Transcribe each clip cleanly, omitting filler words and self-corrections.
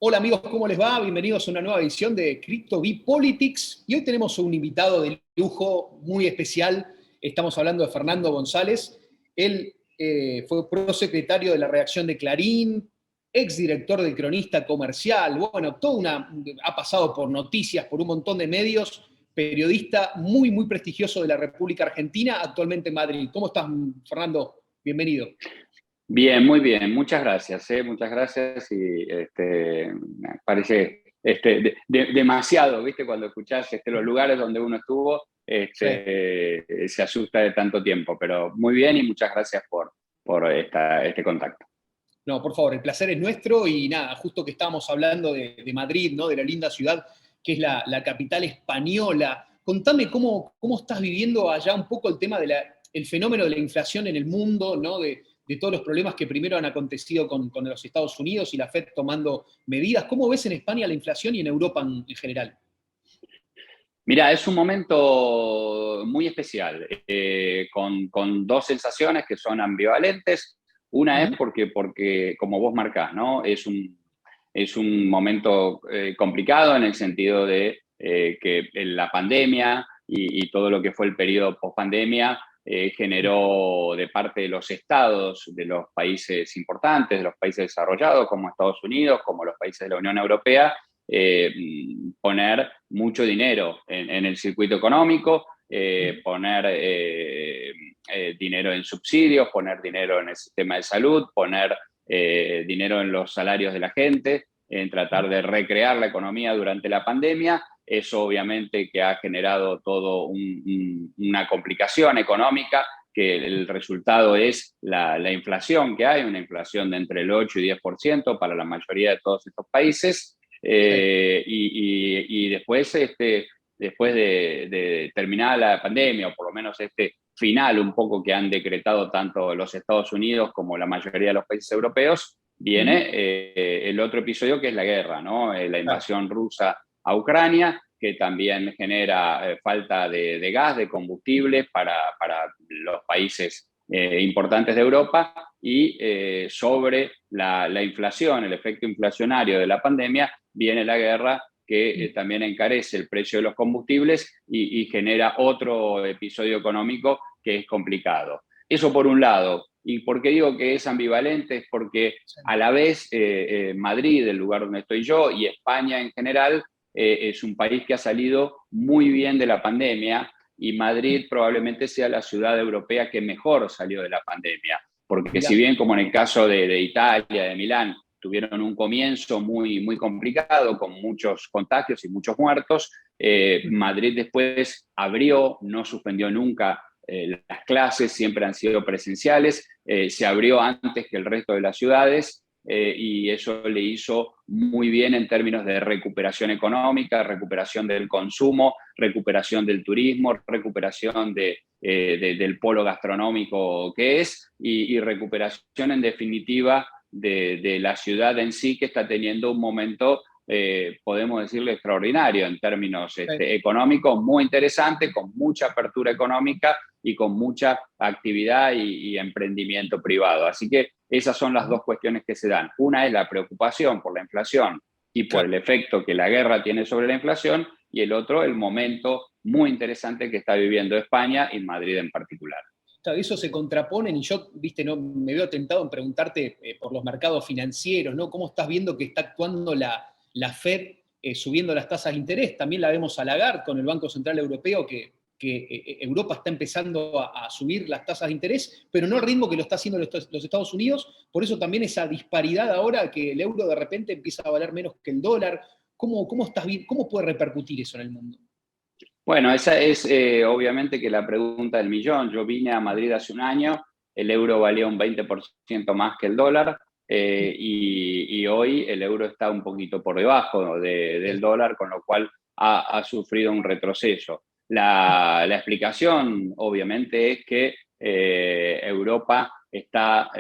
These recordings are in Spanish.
Hola amigos, ¿cómo les va? Bienvenidos a una nueva edición de Crypto Bee Politics. Y hoy tenemos un invitado de lujo muy especial. Estamos hablando de Fernando González. Él fue prosecretario de la redacción de Clarín, exdirector del Cronista Comercial. Bueno, ha pasado por noticias, por un montón de medios. Periodista muy prestigioso de la República Argentina, actualmente en Madrid. ¿Cómo estás, Fernando? Bienvenido. Bien, muy bien, muchas gracias, muchas gracias y me parece demasiado, ¿viste? Cuando escuchás los lugares donde uno estuvo, Sí. se asusta de tanto tiempo, pero muy bien y muchas gracias por este contacto. No, por favor, el placer es nuestro y nada, justo que estábamos hablando de Madrid, ¿no? De la linda ciudad que es la capital española. Contame cómo estás viviendo allá un poco el tema el fenómeno de la inflación en el mundo, ¿no? De todos los problemas que primero han acontecido con los Estados Unidos y la Fed tomando medidas. ¿Cómo ves en España la inflación y en Europa en general? Mira, es un momento muy especial, con dos sensaciones que son ambivalentes. Una es Ujú. porque como vos marcás, ¿no? Es un momento complicado en el sentido de que la pandemia y todo lo que fue el periodo post-pandemia generó de parte de los estados, de los países importantes, de los países desarrollados como Estados Unidos, como los países de la Unión Europea, eh, poner mucho dinero en el circuito económico, poner dinero en subsidios, poner dinero en el sistema de salud, poner dinero en los salarios de la gente, en tratar de recrear la economía durante la pandemia. Eso obviamente que ha generado todo una complicación económica, que el resultado es la inflación que hay, una inflación de entre el 8 y 10% para la mayoría de todos estos países. Sí. Y después, después de terminar la pandemia, o por lo menos este final un poco que han decretado tanto los Estados Unidos como la mayoría de los países europeos, Ujú. viene el otro episodio que es la guerra, ¿no? La Claro. invasión rusa a Ucrania, que también genera falta de gas, de combustible para los países importantes de Europa, y sobre la inflación, el efecto inflacionario de la pandemia, viene la guerra que también encarece el precio de los combustibles y genera otro episodio económico que es complicado. Eso por un lado. ¿Y por qué digo que es ambivalente? Es porque Sí. a la vez Madrid, el lugar donde estoy yo, y España en general, es un país que ha salido muy bien de la pandemia, y Madrid probablemente sea la ciudad europea que mejor salió de la pandemia. Porque si Mirá. bien, como en el caso de Italia, de Milán, tuvieron un comienzo muy complicado, con muchos contagios y muchos muertos, Madrid después abrió, no suspendió nunca las clases, siempre han sido presenciales, se abrió antes que el resto de las ciudades, y eso le hizo muy bien en términos de recuperación económica, recuperación del consumo, recuperación del turismo, recuperación del polo gastronómico que es, y recuperación en definitiva de la ciudad en sí, que está teniendo un momento, podemos decirle, extraordinario en términos Sí. económicos, muy interesante, con mucha apertura económica y con mucha actividad y emprendimiento privado. Así que esas son las Ujú. dos cuestiones que se dan. Una es la preocupación por la inflación y por Claro. el efecto que la guerra tiene sobre la inflación, y el otro, el momento muy interesante que está viviendo España y Madrid en particular. Claro, eso se contraponen y yo, viste, no, me veo tentado en preguntarte por los mercados financieros, ¿no? ¿Cómo estás viendo que está actuando la Fed subiendo las tasas de interés? También la vemos a Lagarde con el Banco Central Europeo, que Europa está empezando a subir las tasas de interés, pero no al ritmo que lo está haciendo los Estados Unidos. Por eso también esa disparidad ahora que el euro de repente empieza a valer menos que el dólar. ¿Cómo puede repercutir eso en el mundo? Bueno, esa es obviamente que la pregunta del millón. Yo vine a Madrid hace un año, el euro valía un 20% más que el dólar, y hoy el euro está un poquito por debajo del dólar, con lo cual ha sufrido un retroceso. La explicación obviamente es que Europa está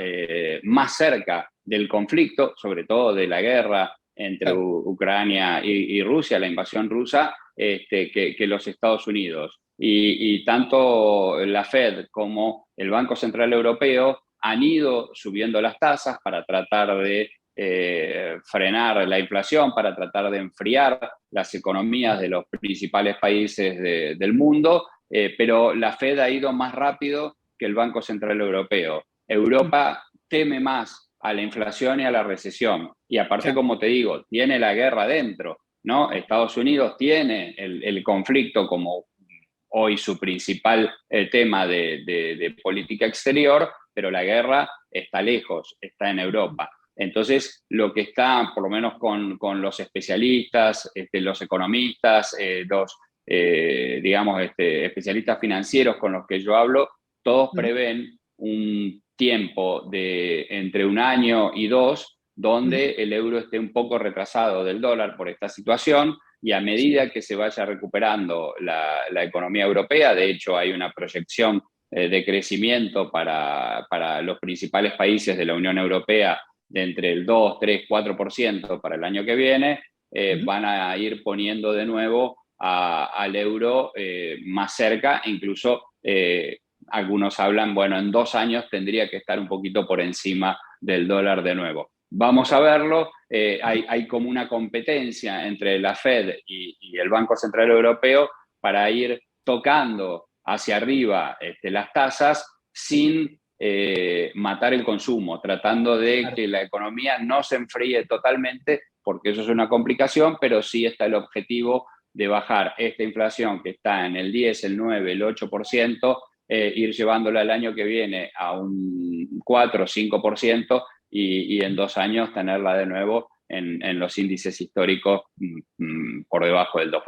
más cerca del conflicto, sobre todo de la guerra entre Claro. Ucrania y Rusia, la invasión rusa, que los Estados Unidos. Y tanto la Fed como el Banco Central Europeo han ido subiendo las tasas para tratar de frenar la inflación, para tratar de enfriar las economías de los principales países del mundo, pero la Fed ha ido más rápido que el Banco Central Europeo. Europa teme más a la inflación y a la recesión. Y aparte, como te digo, tiene la guerra dentro, ¿no? Estados Unidos tiene el conflicto como hoy su principal tema de política exterior, pero la guerra está lejos, está en Europa. Entonces, lo que está, por lo menos con los especialistas, los economistas, digamos, especialistas financieros con los que yo hablo, todos prevén un tiempo de entre 1 año y 2, donde el euro esté un poco retrasado del dólar por esta situación, y a medida que se vaya recuperando la economía europea, de hecho hay una proyección de crecimiento para los principales países de la Unión Europea de entre el 2, 3, 4% para el año que viene, van a ir poniendo de nuevo al euro más cerca, incluso algunos hablan, bueno, en 2 años tendría que estar un poquito por encima del dólar de nuevo. Vamos a verlo, hay como una competencia entre la Fed y el Banco Central Europeo para ir tocando hacia arriba las tasas sin matar el consumo, tratando de que la economía no se enfríe totalmente, porque eso es una complicación, pero sí está el objetivo de bajar esta inflación que está en el 10, el 9, el 8%, ir llevándola el año que viene a un 4 o 5%, y en 2 años tenerla de nuevo en los índices históricos por debajo del 2%.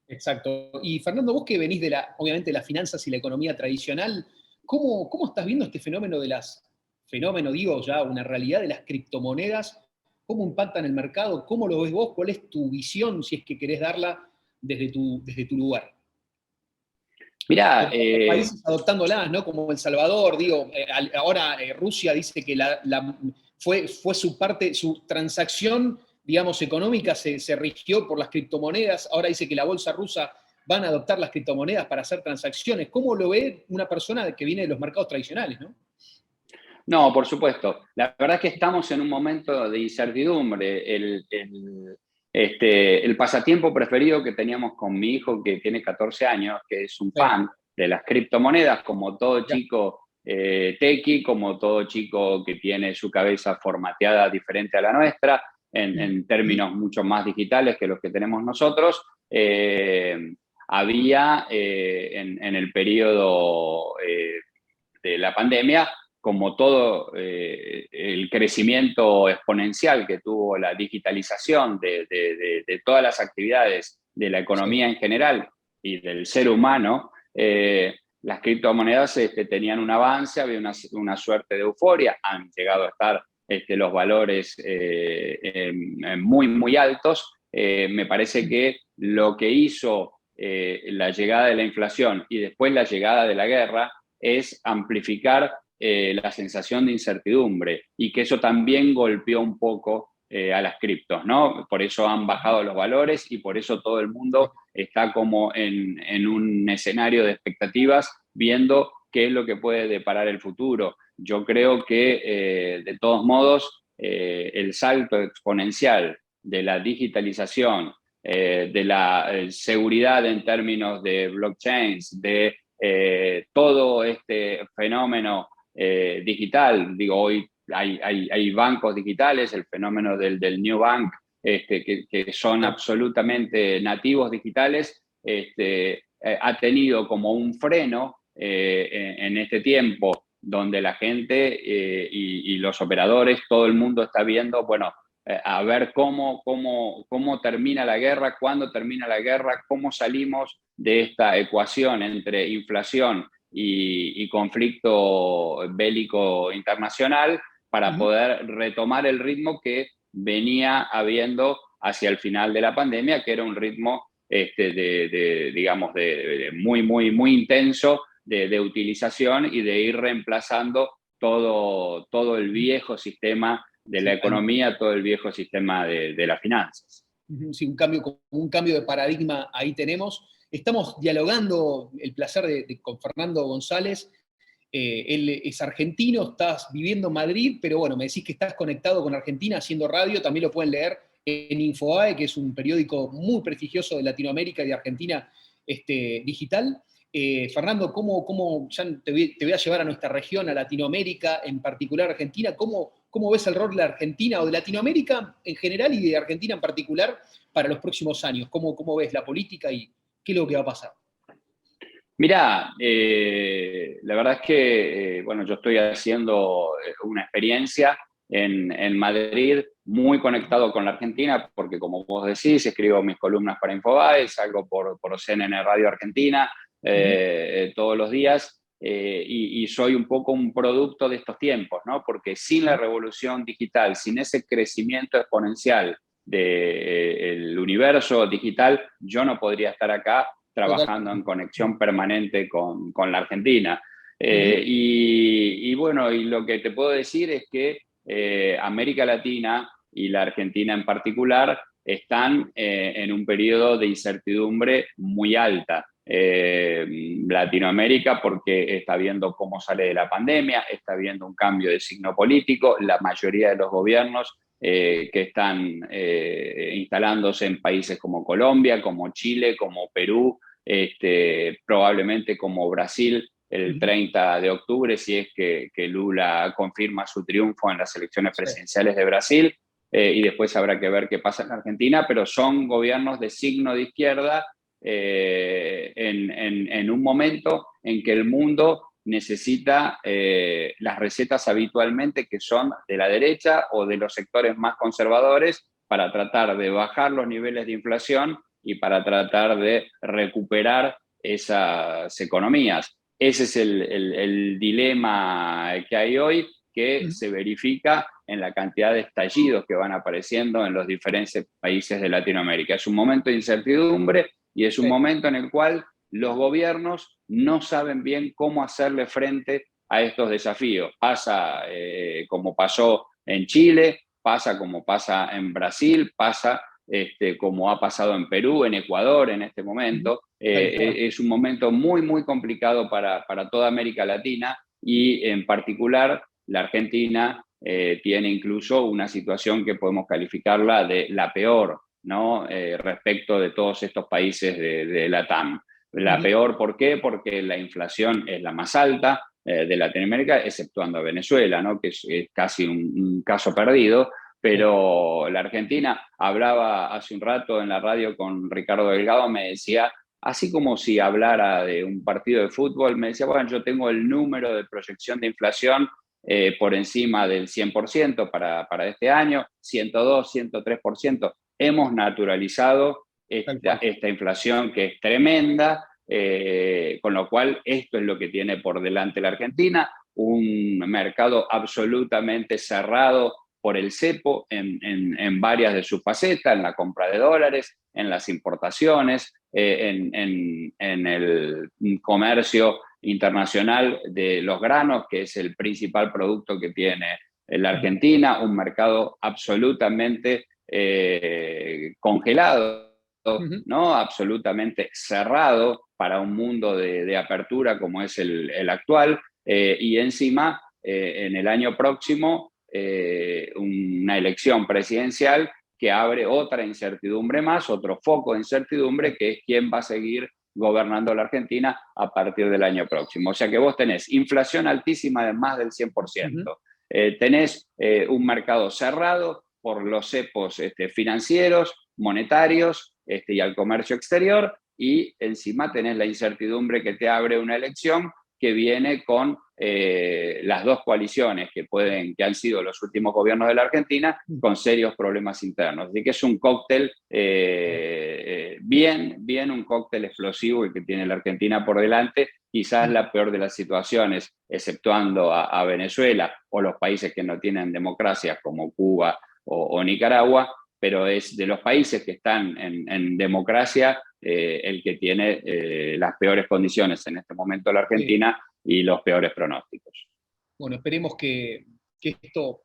Exacto. Y Fernando, vos que venís obviamente, de las finanzas y la economía tradicional, ¿cómo estás viendo este fenómeno digo ya, una realidad de las criptomonedas? ¿Cómo impactan el mercado? ¿Cómo lo ves vos? ¿Cuál es tu visión, si es que querés darla desde tu lugar? Mirá, Otros países adoptándolas, ¿no? Como El Salvador, ahora Rusia dice que fue su transacción, digamos, económica se rigió por las criptomonedas, ahora dice que la bolsa rusa van a adoptar las criptomonedas para hacer transacciones. ¿Cómo lo ve una persona que viene de los mercados tradicionales, no? No, por supuesto. La verdad es que estamos en un momento de incertidumbre. El pasatiempo preferido que teníamos con mi hijo, que tiene 14 años, que es un fan de las criptomonedas, como todo chico tequi, como todo chico que tiene su cabeza formateada diferente a la nuestra, en términos mucho más digitales que los que tenemos nosotros. Había en el periodo de la pandemia, como todo el crecimiento exponencial que tuvo la digitalización de todas las actividades de la economía en general y del ser humano, las criptomonedas tenían un avance, había una suerte de euforia, han llegado a estar los valores muy, muy altos. Me parece que lo que hizo la llegada de la inflación y después la llegada de la guerra es amplificar la sensación de incertidumbre, y que eso también golpeó un poco a las criptos, ¿no? Por eso han bajado los valores y por eso todo el mundo está como en un escenario de expectativas, viendo qué es lo que puede deparar el futuro. Yo creo que, de todos modos, el salto exponencial de la digitalización, de la seguridad en términos de blockchains, de todo este fenómeno digital. Digo, hoy hay bancos digitales, el fenómeno del New Bank, que son absolutamente nativos digitales, ha tenido como un freno en este tiempo, donde la gente y los operadores, todo el mundo está viendo, bueno, a ver cómo termina la guerra, cuándo termina la guerra, cómo salimos de esta ecuación entre inflación y conflicto bélico internacional, para poder retomar el ritmo que venía habiendo hacia el final de la pandemia, que era un ritmo digamos, muy, muy, muy intenso de utilización y de ir reemplazando todo el viejo sistema de la economía, todo el viejo sistema de las finanzas. Sí, un cambio de paradigma ahí tenemos. Estamos dialogando, el placer con Fernando González, Él es argentino, estás viviendo en Madrid, pero bueno, me decís que estás conectado con Argentina haciendo radio, también lo pueden leer en Infobae, que es un periódico muy prestigioso de Latinoamérica y de Argentina digital. Fernando, ya te voy a llevar a nuestra región, a Latinoamérica, en particular Argentina? ¿Cómo ves el rol de la Argentina o de Latinoamérica en general y de Argentina en particular para los próximos años? ¿Cómo ves la política y qué es lo que va a pasar? Mirá, la verdad es que, bueno, yo estoy haciendo una experiencia en Madrid muy conectado con la Argentina, porque como vos decís, escribo mis columnas para Infobae, salgo por CNN Radio Argentina todos los días, y soy un poco un producto de estos tiempos, ¿no? Porque sin la revolución digital, sin ese crecimiento exponencial del universo digital, yo no podría estar acá trabajando en conexión permanente con la Argentina. Y bueno, y lo que te puedo decir es que América Latina y la Argentina en particular están en un periodo de incertidumbre muy alta. Latinoamérica porque está viendo cómo sale de la pandemia, está viendo un cambio de signo político, la mayoría de los gobiernos que están instalándose en países como Colombia, como Chile, como Perú, probablemente como Brasil el 30 de octubre, si es que Lula confirma su triunfo en las elecciones presidenciales de Brasil, y después habrá que ver qué pasa en Argentina, pero son gobiernos de signo de izquierda en un momento en que el mundo necesita las recetas habitualmente que son de la derecha o de los sectores más conservadores para tratar de bajar los niveles de inflación y para tratar de recuperar esas economías. Ese es el dilema que hay hoy, que se verifica en la cantidad de estallidos que van apareciendo en los diferentes países de Latinoamérica. Es un momento de incertidumbre y es un momento en el cual los gobiernos no saben bien cómo hacerle frente a estos desafíos. Pasa como pasó en Chile, pasa como pasa en Brasil, pasa como ha pasado en Perú, en Ecuador en este momento. Es un momento muy, muy complicado para toda América Latina y en particular la Argentina tiene incluso una situación que podemos calificarla de la peor, ¿no? Respecto de todos estos países de LATAM. La peor, ¿por qué? Porque la inflación es la más alta de Latinoamérica, exceptuando a Venezuela, ¿no? Que es casi un caso perdido. Pero la Argentina, hablaba hace un rato en la radio con Ricardo Delgado, me decía, así como si hablara de un partido de fútbol, me decía, bueno, yo tengo el número de proyección de inflación por encima del 100% para este año, 102, 103%. Hemos naturalizado esta inflación que es tremenda, con lo cual esto es lo que tiene por delante la Argentina, un mercado absolutamente cerrado por el cepo en varias de sus facetas, en la compra de dólares, en las importaciones, en el comercio internacional de los granos, que es el principal producto que tiene la Argentina, un mercado absolutamente congelado, ¿no? Absolutamente cerrado para un mundo de apertura como es el actual, y encima en el año próximo una elección presidencial que abre otra incertidumbre más, otro foco de incertidumbre, que es quién va a seguir gobernando la Argentina a partir del año próximo. O sea que vos tenés inflación altísima de más del 100%, tenés un mercado cerrado por los cepos financieros, monetarios y al comercio exterior, y encima tenés la incertidumbre que te abre una elección que viene con las dos coaliciones que han sido los últimos gobiernos de la Argentina, con serios problemas internos. Así que es un cóctel bien un cóctel explosivo el que tiene la Argentina por delante, quizás la peor de las situaciones, exceptuando a Venezuela o los países que no tienen democracia como Cuba o Nicaragua, pero es de los países que están en democracia el que tiene las peores condiciones en este momento la Argentina y los peores pronósticos. Bueno, esperemos que esto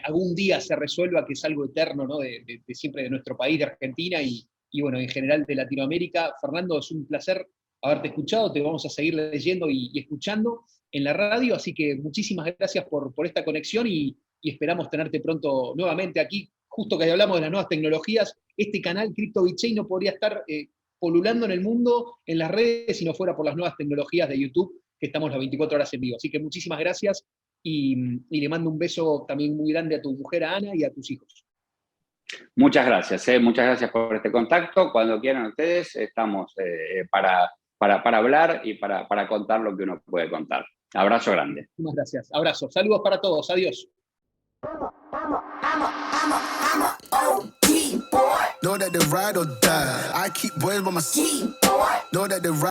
algún día se resuelva, que es algo eterno, ¿no? de siempre de nuestro país, de Argentina y bueno, en general de Latinoamérica. Fernando, es un placer haberte escuchado, te vamos a seguir leyendo y escuchando. en la radio, así que muchísimas gracias por esta conexión y esperamos tenerte pronto nuevamente aquí. Justo que hablamos de las nuevas tecnologías, este canal Crypto BitChain no podría estar polulando en el mundo, en las redes, si no fuera por las nuevas tecnologías de YouTube, que estamos las 24 horas en vivo. Así que muchísimas gracias y le mando un beso también muy grande a tu mujer, a Ana, y a tus hijos. Muchas gracias por este contacto. Cuando quieran ustedes, estamos para hablar y para contar lo que uno puede contar. Abrazo grande. Muchas gracias. Abrazo. Saludos para todos. Adiós. Know that they ride or die. I keep boys by my side. Know that they ride.